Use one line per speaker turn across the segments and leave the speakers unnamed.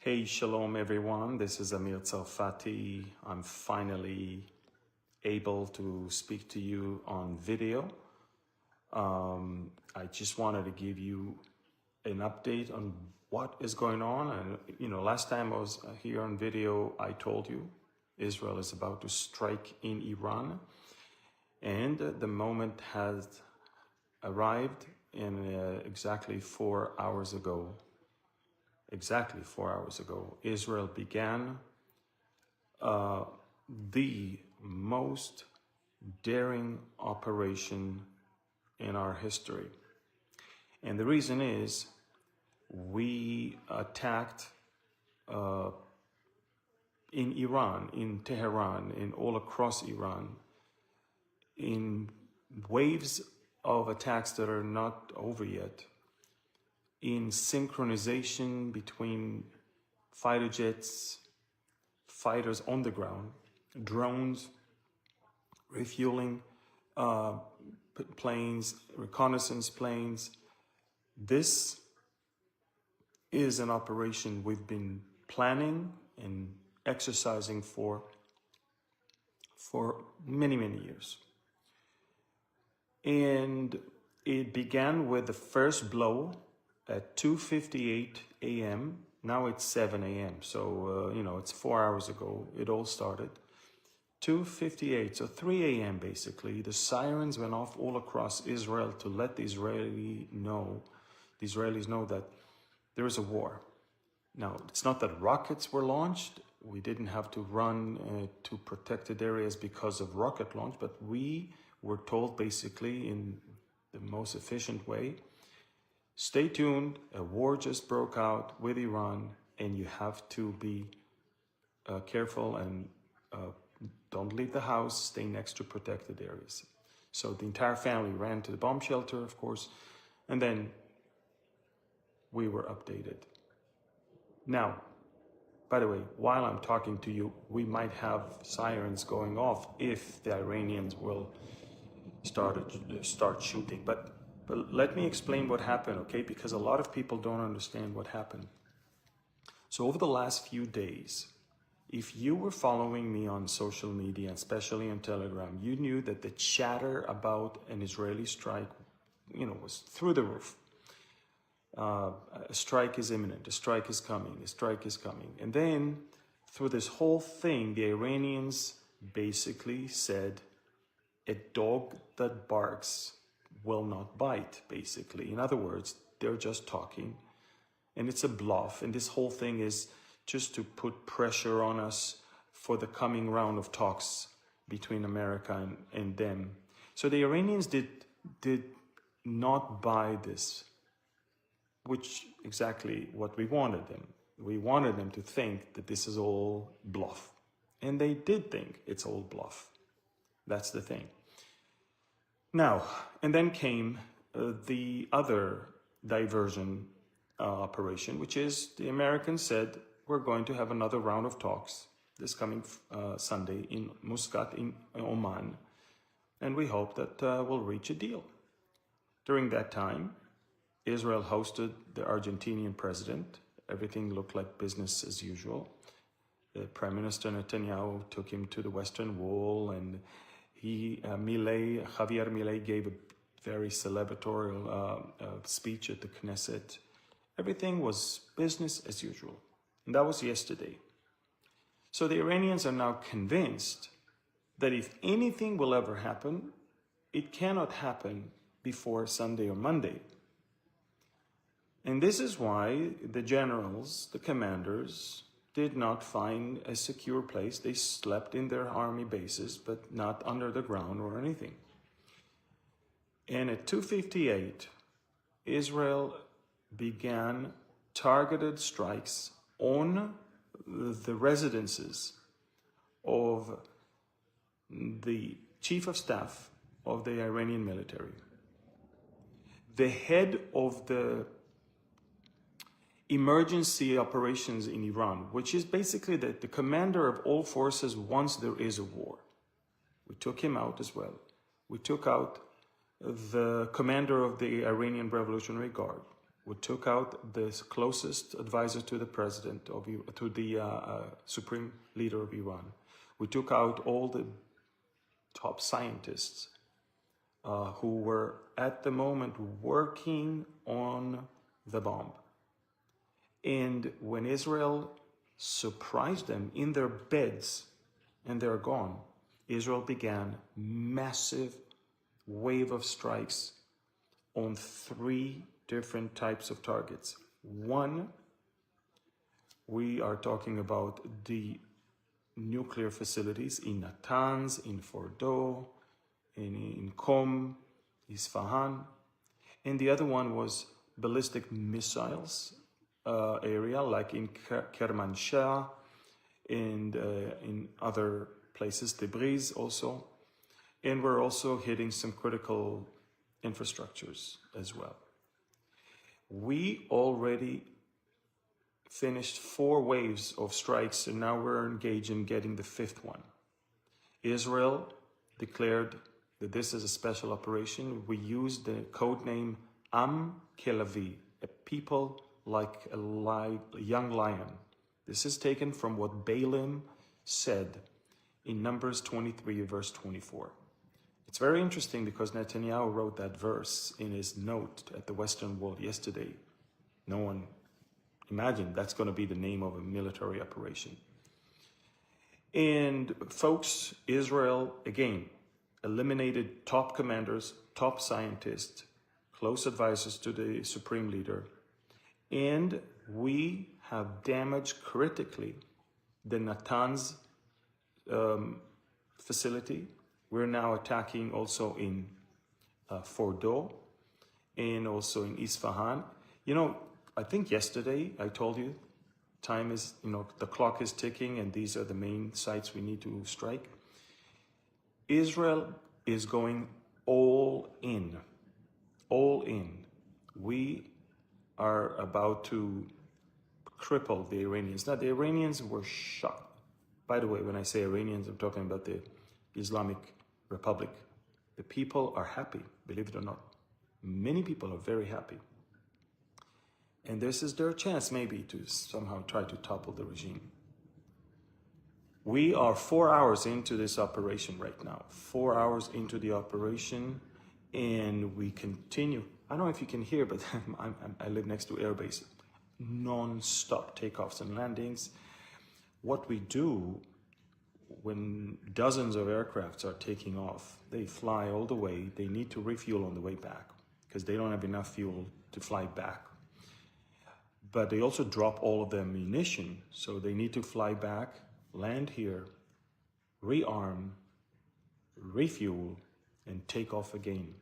Hey, shalom everyone. This is Amir Tsarfati. I'm finally able to speak to you on video. I just wanted to give you an update on what is going on. And last time I was here on video, I told you Israel is about to strike in Iran, and the moment has arrived in exactly 4 hours ago. Exactly 4 hours ago, Israel began the most daring operation in our history. And the reason is we attacked in Iran, in Tehran, in all across Iran, in waves of attacks that are not over yet, in synchronization between fighter jets, fighters on the ground, drones, refueling planes, reconnaissance planes. This is an operation we've been planning and exercising for many, many years. And it began with the first blow at 2:58 a.m. Now it's 7 a.m. So, it's 4 hours ago. It all started. 2:58, so 3 a.m. basically. The sirens went off all across Israel to let the Israelis know that there is a war. Now, it's not that rockets were launched. We didn't have to run to protected areas because of rocket launch, but we were told basically in the most efficient way, stay tuned, a war just broke out with Iran, and you have to be careful and don't leave the house, stay next to protected areas. So the entire family ran to the bomb shelter, of course, and then we were updated. Now, by the way, while I'm talking to you, we might have sirens going off if the Iranians will start shooting. But let me explain what happened, okay? Because a lot of people don't understand what happened. So over the last few days, if you were following me on social media, especially on Telegram, you knew that the chatter about an Israeli strike, was through the roof. A strike is imminent, a strike is coming, a strike is coming. And then through this whole thing, the Iranians basically said, a dog that barks will not bite, basically. In other words, they're just talking, and it's a bluff. And this whole thing is just to put pressure on us for the coming round of talks between America and them. So the Iranians did not buy this, which exactly what we wanted them. We wanted them to think that this is all bluff. And they did think it's all bluff. That's the thing. Now, and then came the other diversion operation, which is the Americans said, we're going to have another round of talks this coming Sunday in Muscat in Oman, and we hope that we'll reach a deal. During that time, Israel hosted the Argentinian president. Everything looked like business as usual. The Prime Minister Netanyahu took him to the Western Wall, and Javier Milei gave a very celebratory speech at the Knesset. Everything was business as usual. And that was yesterday. So the Iranians are now convinced that if anything will ever happen, it cannot happen before Sunday or Monday. And this is why the generals, the commanders, did not find a secure place. They slept in their army bases, but not under the ground or anything. And at 2:58, Israel began targeted strikes on the residences of the chief of staff of the Iranian military, the head of the emergency operations in Iran, which is basically the commander of all forces once there is a war. We took him out as well. We took out the commander of the Iranian Revolutionary Guard. We took out the closest advisor to the president of, to the supreme leader of Iran. We took out all the top scientists who were at the moment working on the bomb. And when Israel surprised them in their beds and they're gone, Israel began massive wave of strikes on 3 different types of targets. One, we are talking about the nuclear facilities in Natanz, in Fordo, in Qom, Isfahan. And the other one was ballistic missiles area, like in Kermanshah and in other places, Tabriz also. And we're also hitting some critical infrastructures as well. We already finished 4 waves of strikes, and now we're engaged in getting the 5th one. Israel declared that this is a special operation. We used the code name Am Kelavi, a people like a young lion. This is taken from what Balaam said in Numbers 23, verse 24. It's very interesting because Netanyahu wrote that verse in his note at the Western Wall yesterday. No one imagined that's going to be the name of a military operation. And folks, Israel, again, eliminated top commanders, top scientists, close advisors to the supreme leader. And we have damaged critically the Natanz facility. We're now attacking also in Fordo and also in Isfahan. You know, I think yesterday I told you time is, the clock is ticking and these are the main sites we need to strike. Israel is going all in, all in. We are about to cripple the Iranians. Now, the Iranians were shocked. By the way, when I say Iranians, I'm talking about the Islamic Republic. The people are happy, believe it or not. Many people are very happy. And this is their chance maybe to somehow try to topple the regime. We are 4 hours into this operation right now. 4 hours into the operation, and we continue. I don't know if you can hear, but I live next to airbase. Non-stop takeoffs and landings. What we do when dozens of aircrafts are taking off, they fly all the way. They need to refuel on the way back because they don't have enough fuel to fly back. But they also drop all of their ammunition, so they need to fly back, land here, rearm, refuel, and take off again.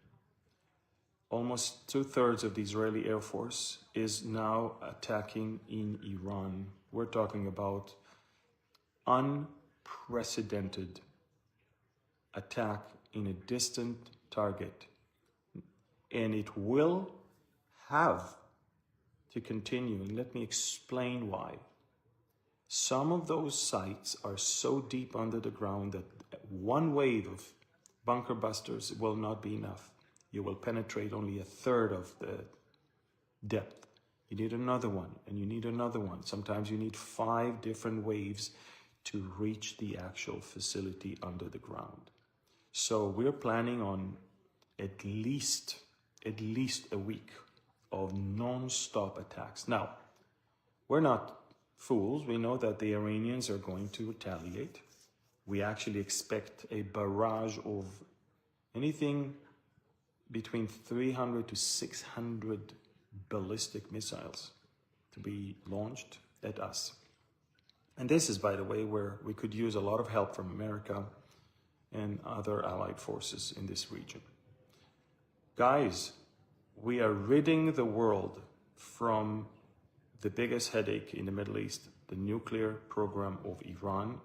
Almost 2/3 of the Israeli Air Force is now attacking in Iran. We're talking about unprecedented attack in a distant target. And it will have to continue, and let me explain why. Some of those sites are so deep under the ground that one wave of bunker busters will not be enough. You will penetrate only 1/3 of the depth. You need another one, and you need another one. Sometimes you need 5 different waves to reach the actual facility under the ground. So we're planning on at least a week of non-stop attacks. Now, we're not fools. We know that the Iranians are going to retaliate. We actually expect a barrage of anything between 300 to 600 ballistic missiles to be launched at us. And this is, by the way, where we could use a lot of help from America and other allied forces in this region. Guys, we are ridding the world from the biggest headache in the Middle East, the nuclear program of Iran.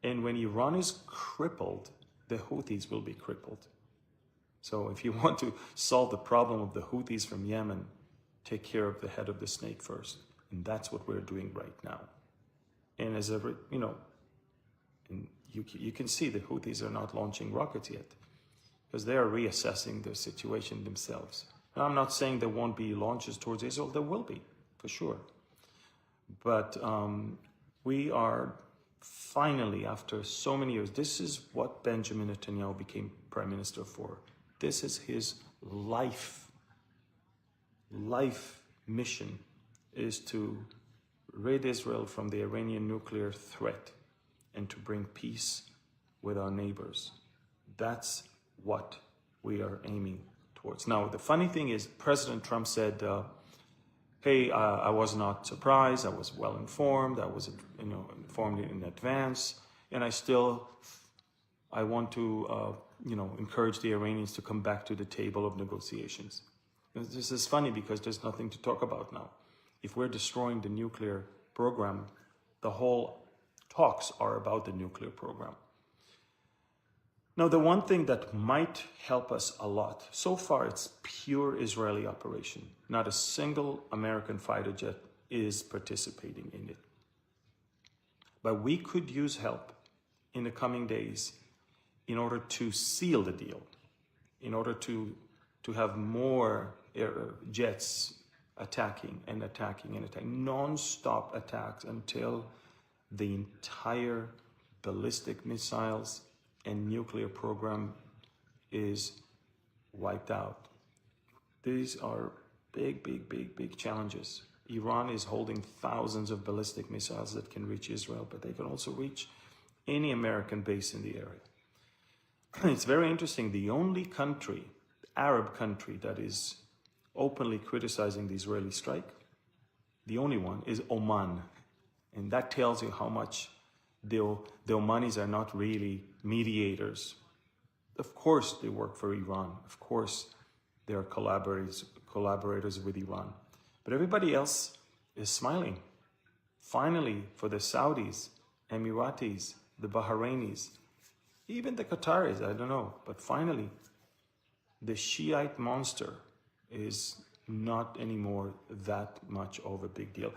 And when Iran is crippled, the Houthis will be crippled. So if you want to solve the problem of the Houthis from Yemen, take care of the head of the snake first. And that's what we're doing right now. And as a, and you can see the Houthis are not launching rockets yet because they are reassessing their situation themselves. Now, I'm not saying there won't be launches towards Israel. There will be, for sure. But we are finally, after so many years, this is what Benjamin Netanyahu became prime minister for. This is his life mission, is to rid Israel from the Iranian nuclear threat and to bring peace with our neighbors. That's what we are aiming towards. Now, the funny thing is, President Trump said, hey, I was not surprised. I was well informed. I was, informed in advance, and I want to, encourage the Iranians to come back to the table of negotiations. This is funny because there's nothing to talk about now. If we're destroying the nuclear program, the whole talks are about the nuclear program. Now, the one thing that might help us a lot, so far it's pure Israeli operation. Not a single American fighter jet is participating in it. But we could use help in the coming days in order to seal the deal, in order to have more jets attacking, non-stop attacks until the entire ballistic missiles and nuclear program is wiped out. These are big challenges. Iran is holding thousands of ballistic missiles that can reach Israel, but they can also reach any American base in the area. It's very interesting. The only country, Arab country, that is openly criticizing the Israeli strike, the only one, is Oman. And that tells you how much the Omanis are not really mediators. Of course they work for Iran. Of course they are collaborators with Iran. But everybody else is smiling. Finally, for the Saudis, Emiratis, the Bahrainis, even the Qataris, I don't know. But finally, the Shiite monster is not anymore that much of a big deal.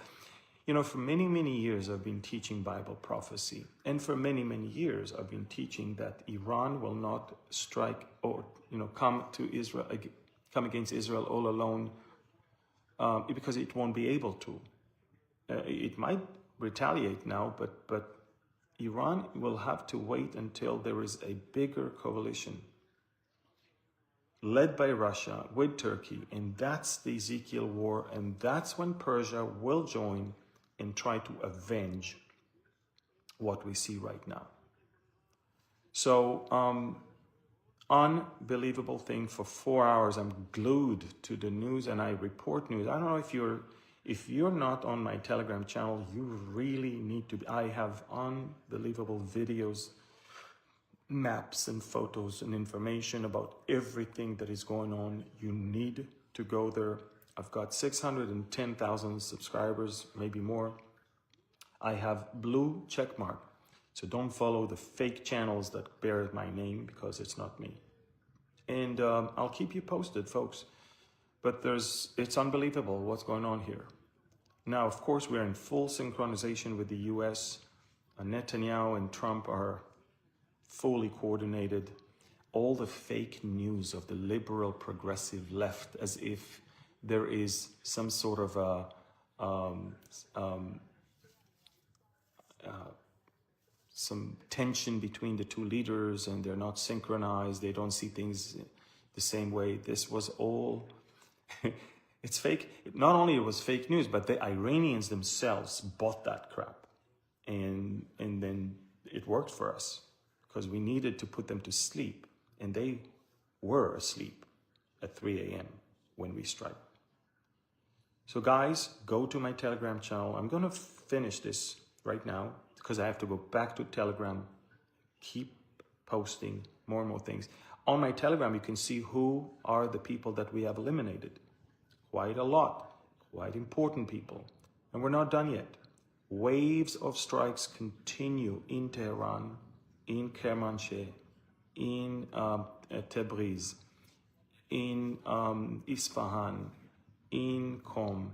For many years I've been teaching Bible prophecy. And for many years I've been teaching that Iran will not strike or, come against Israel all alone because it won't be able to. It might retaliate now, but Iran will have to wait until there is a bigger coalition led by Russia with Turkey, and that's the Ezekiel war, and that's when Persia will join and try to avenge what we see right now. So, unbelievable thing. For 4 hours, I'm glued to the news and I report news. I don't know if you're not on my Telegram channel, you really need to be. I have unbelievable videos, maps and photos and information about everything that is going on. You need to go there. I've got 610,000 subscribers, maybe more. I have blue check mark. So don't follow the fake channels that bear my name because it's not me. And I'll keep you posted, folks. But it's unbelievable what's going on here. Now, of course, we're in full synchronization with the US. Netanyahu and Trump are fully coordinated. All the fake news of the liberal progressive left, as if there is some sort of some tension between the two leaders and they're not synchronized, they don't see things the same way. This was all, it's fake. Not only it was fake news, but the Iranians themselves bought that crap. And then it worked for us because we needed to put them to sleep. And they were asleep at 3 a.m. when we strike. So guys, go to my Telegram channel. I'm going to finish this right now because I have to go back to Telegram, keep posting more and more things. On my Telegram, you can see who are the people that we have eliminated. Quite a lot, quite important people. And we're not done yet. Waves of strikes continue in Tehran, in Kermanshah, in Tabriz, in Isfahan, in Qom,